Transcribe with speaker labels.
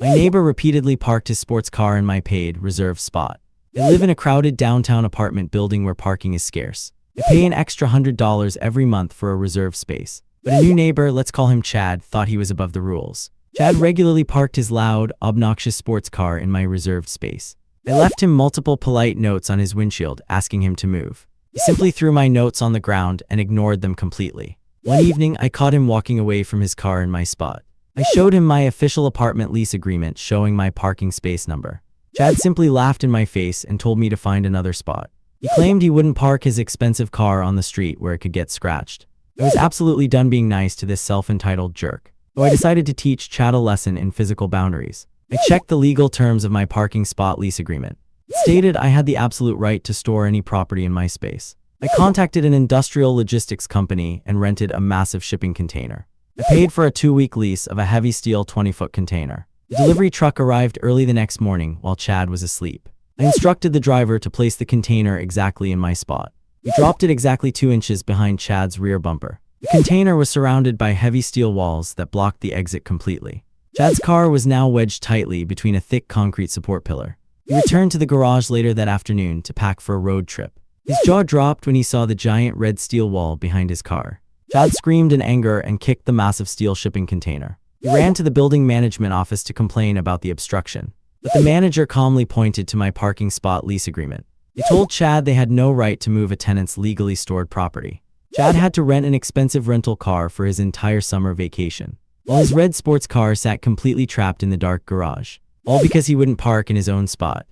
Speaker 1: My neighbor repeatedly parked his sports car in my paid, reserved spot. I live in a crowded downtown apartment building where parking is scarce. I pay an extra $100 every month for a reserved space. But a new neighbor, let's call him Chad, thought he was above the rules. Chad regularly parked his loud, obnoxious sports car in my reserved space. I left him multiple polite notes on his windshield asking him to move. He simply threw my notes on the ground and ignored them completely. One evening, I caught him walking away from his car in my spot. I showed him my official apartment lease agreement showing my parking space number. Chad simply laughed in my face and told me to find another spot. He claimed he wouldn't park his expensive car on the street where it could get scratched. I was absolutely done being nice to this self-entitled jerk. So I decided to teach Chad a lesson in physical boundaries. I checked the legal terms of my parking spot lease agreement. It stated I had the absolute right to store any property in my space. I contacted an industrial logistics company and rented a massive shipping container. I paid for a 2-week lease of a heavy steel 20-foot container. The delivery truck arrived early the next morning while Chad was asleep. I instructed the driver to place the container exactly in my spot. We dropped it exactly 2 inches behind Chad's rear bumper. The container was surrounded by heavy steel walls that blocked the exit completely. Chad's car was now wedged tightly between a thick concrete support pillar. He returned to the garage later that afternoon to pack for a road trip. His jaw dropped when he saw the giant red steel wall behind his car. Chad screamed in anger and kicked the massive steel shipping container. He ran to the building management office to complain about the obstruction. But the manager calmly pointed to my parking spot lease agreement. They told Chad they had no right to move a tenant's legally stored property. Chad had to rent an expensive rental car for his entire summer vacation, while his red sports car sat completely trapped in the dark garage, all because he wouldn't park in his own spot.